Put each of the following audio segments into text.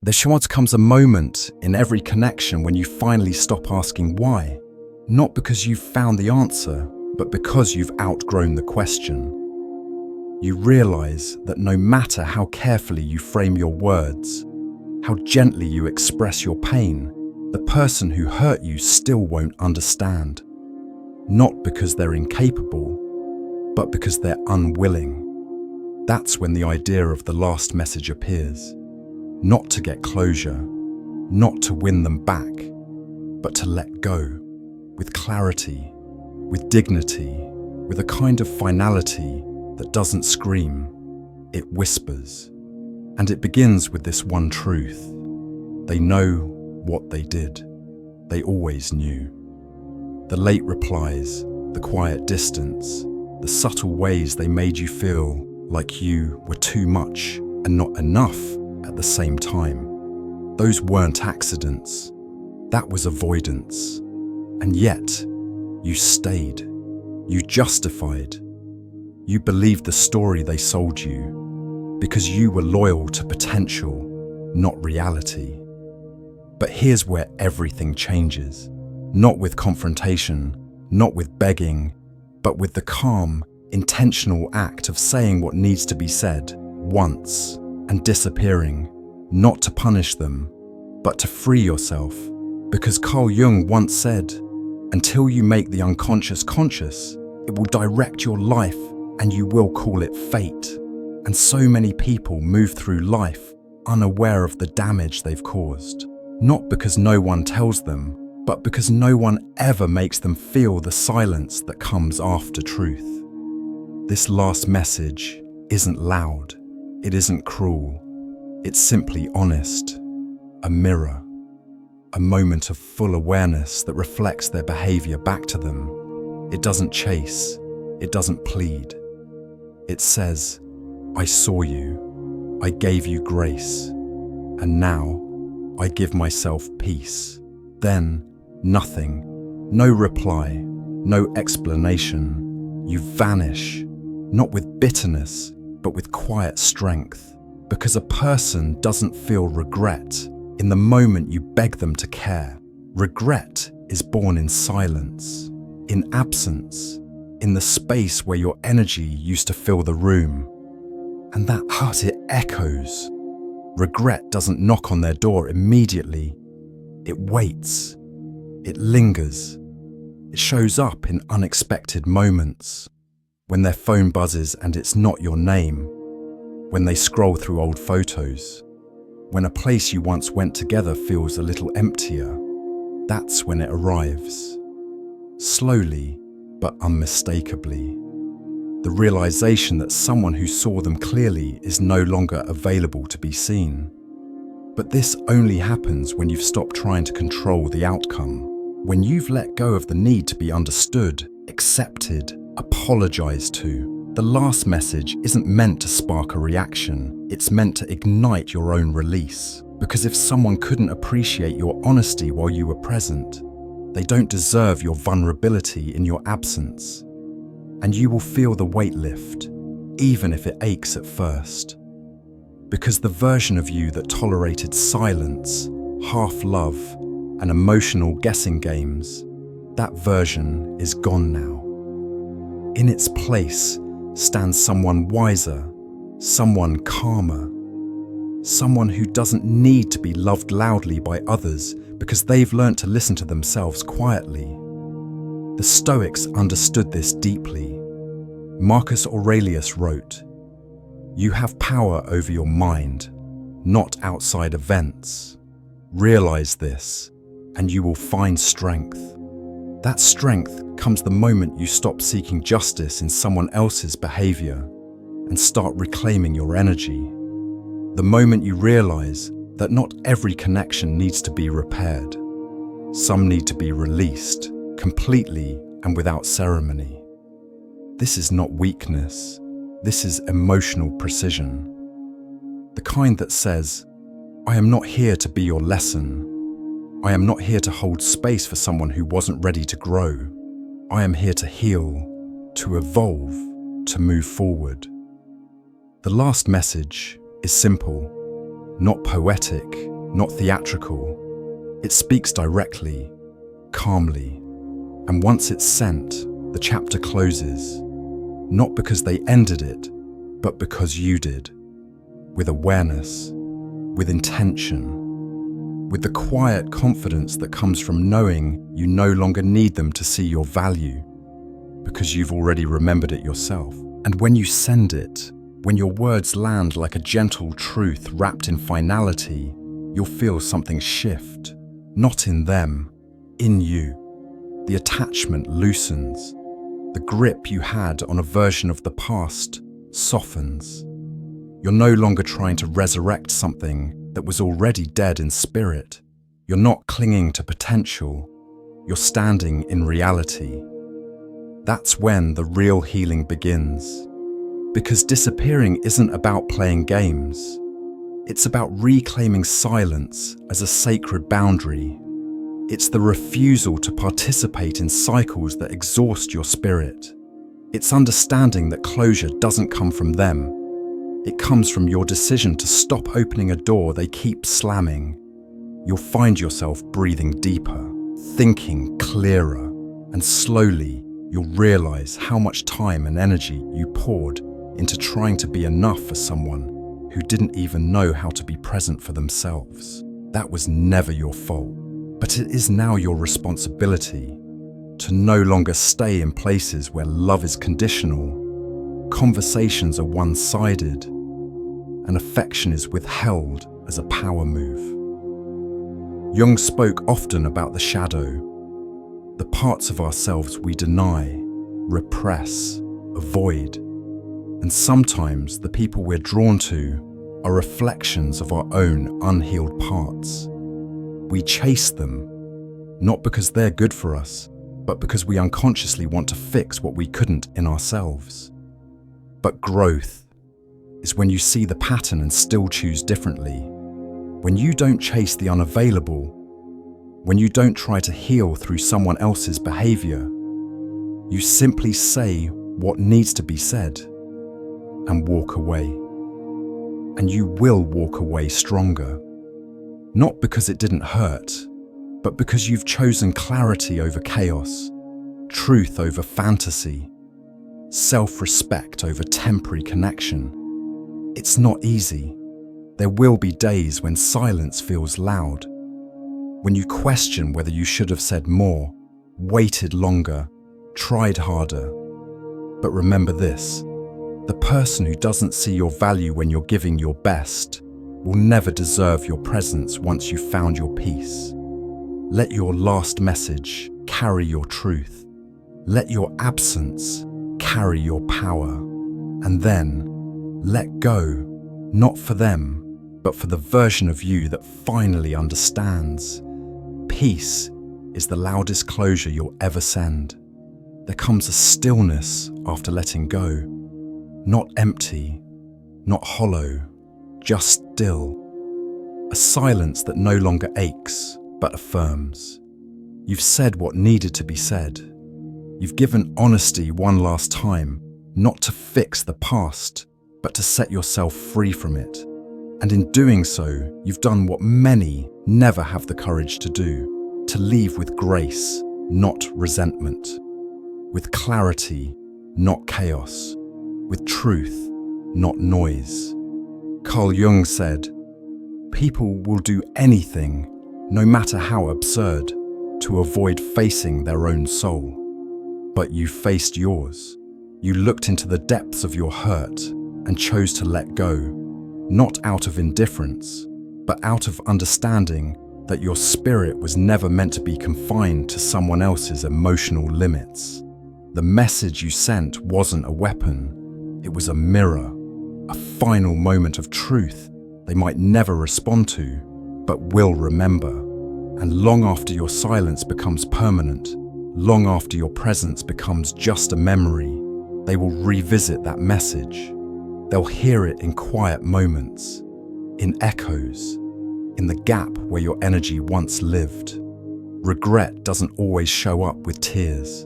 There comes a moment in every connection when you finally stop asking why. Not because you've found the answer, but because you've outgrown the question. You realize that no matter how carefully you frame your words, how gently you express your pain, the person who hurt you still won't understand. Not because they're incapable, but because they're unwilling. That's when the idea of the last message appears. Not to get closure, not to win them back, but to let go, with clarity, with dignity, with a kind of finality that doesn't scream, it whispers. And it begins with this one truth. They know what they did. They always knew. The late replies, the quiet distance, the subtle ways they made you feel like you were too much and not enough at the same time. Those weren't accidents. That was avoidance. And yet, you stayed. You justified. You believed the story they sold you because you were loyal to potential, not reality. But here's where everything changes. Not with confrontation, not with begging, but with the calm, intentional act of saying what needs to be said once and disappearing, not to punish them, but to free yourself. Because Carl Jung once said, until you make the unconscious conscious, it will direct your life and you will call it fate. And so many people move through life unaware of the damage they've caused. Not because no one tells them, but because no one ever makes them feel the silence that comes after truth. This last message isn't loud, it isn't cruel, it's simply honest, a mirror, a moment of full awareness that reflects their behavior back to them. It doesn't chase, it doesn't plead. It says, I saw you, I gave you grace, and now I give myself peace. Then, nothing, no reply, no explanation. You vanish, not with bitterness, but with quiet strength. Because a person doesn't feel regret in the moment you beg them to care. Regret is born in silence, in absence, in the space where your energy used to fill the room. And that heart, it echoes. Regret doesn't knock on their door immediately. It waits. It lingers. It shows up in unexpected moments. When their phone buzzes and it's not your name. When they scroll through old photos. When a place you once went together feels a little emptier. That's when it arrives. Slowly, but unmistakably. The realization that someone who saw them clearly is no longer available to be seen. But this only happens when you've stopped trying to control the outcome, when you've let go of the need to be understood, accepted, apologized to. The last message isn't meant to spark a reaction, it's meant to ignite your own release. Because if someone couldn't appreciate your honesty while you were present, they don't deserve your vulnerability in your absence. And you will feel the weight lift, even if it aches at first. Because the version of you that tolerated silence, half-love, and emotional guessing games, that version is gone now. In its place stands someone wiser, someone calmer, someone who doesn't need to be loved loudly by others because they've learned to listen to themselves quietly. The Stoics understood this deeply. Marcus Aurelius wrote, "You have power over your mind, not outside events. Realize this, and you will find strength." That strength comes the moment you stop seeking justice in someone else's behavior and start reclaiming your energy. The moment you realize that not every connection needs to be repaired. Some need to be released, completely and without ceremony. This is not weakness, this is emotional precision. The kind that says, I am not here to be your lesson. I am not here to hold space for someone who wasn't ready to grow. I am here to heal, to evolve, to move forward. The last message is simple, not poetic, not theatrical. It speaks directly, calmly, and once it's sent, the chapter closes, not because they ended it, but because you did, with awareness, with intention, with the quiet confidence that comes from knowing you no longer need them to see your value, because you've already remembered it yourself. And when you send it, when your words land like a gentle truth wrapped in finality, you'll feel something shift, not in them, in you. The attachment loosens. The grip you had on a version of the past softens. You're no longer trying to resurrect something that was already dead in spirit. You're not clinging to potential. You're standing in reality. That's when the real healing begins. Because disappearing isn't about playing games. It's about reclaiming silence as a sacred boundary. It's the refusal to participate in cycles that exhaust your spirit. It's understanding that closure doesn't come from them. It comes from your decision to stop opening a door they keep slamming. You'll find yourself breathing deeper, thinking clearer, and slowly you'll realize how much time and energy you poured into trying to be enough for someone who didn't even know how to be present for themselves. That was never your fault. But it is now your responsibility to no longer stay in places where love is conditional, conversations are one-sided, and affection is withheld as a power move. Jung spoke often about the shadow, the parts of ourselves we deny, repress, avoid, and sometimes the people we're drawn to are reflections of our own unhealed parts. We chase them, not because they're good for us, but because we unconsciously want to fix what we couldn't in ourselves. But growth is when you see the pattern and still choose differently. When you don't chase the unavailable, when you don't try to heal through someone else's behavior, you simply say what needs to be said and walk away. And you will walk away stronger. Not because it didn't hurt, but because you've chosen clarity over chaos, truth over fantasy, self-respect over temporary connection. It's not easy. There will be days when silence feels loud, when you question whether you should have said more, waited longer, tried harder. But remember this, the person who doesn't see your value when you're giving your best will never deserve your presence once you've found your peace. Let your last message carry your truth. Let your absence carry your power. And then let go, not for them, but for the version of you that finally understands. Peace is the loudest closure you'll ever send. There comes a stillness after letting go. Not empty, not hollow, just still. A silence that no longer aches, but affirms. You've said what needed to be said. You've given honesty one last time, not to fix the past, but to set yourself free from it. And in doing so, you've done what many never have the courage to do, to leave with grace, not resentment, with clarity, not chaos, with truth, not noise. Carl Jung said, "People will do anything, no matter how absurd, to avoid facing their own soul. But you faced yours. You looked into the depths of your hurt and chose to let go, not out of indifference, but out of understanding that your spirit was never meant to be confined to someone else's emotional limits. The message you sent wasn't a weapon, it was a mirror, a final moment of truth they might never respond to, but will remember. And long after your silence becomes permanent, long after your presence becomes just a memory, they will revisit that message. They'll hear it in quiet moments, in echoes, in the gap where your energy once lived. Regret doesn't always show up with tears.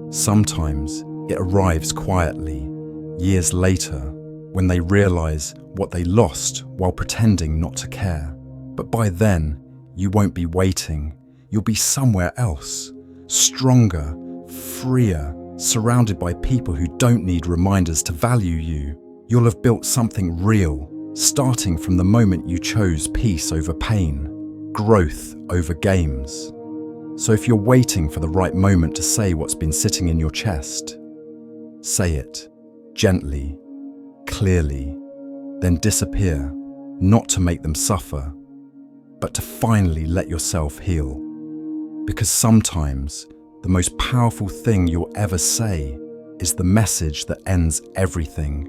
Sometimes it arrives quietly, years later, when they realize what they lost while pretending not to care. But by then, you won't be waiting. You'll be somewhere else, stronger, freer, surrounded by people who don't need reminders to value you. You'll have built something real, starting from the moment you chose peace over pain, growth over games. So if you're waiting for the right moment to say what's been sitting in your chest, say it, gently, clearly, then disappear, not to make them suffer, but to finally let yourself heal. Because sometimes the most powerful thing you'll ever say is the message that ends everything,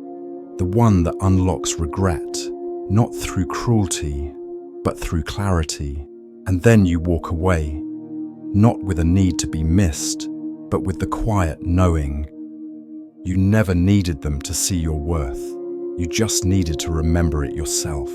the one that unlocks regret, not through cruelty, but through clarity. And then you walk away, not with a need to be missed, but with the quiet knowing. You never needed them to see your worth. You just needed to remember it yourself.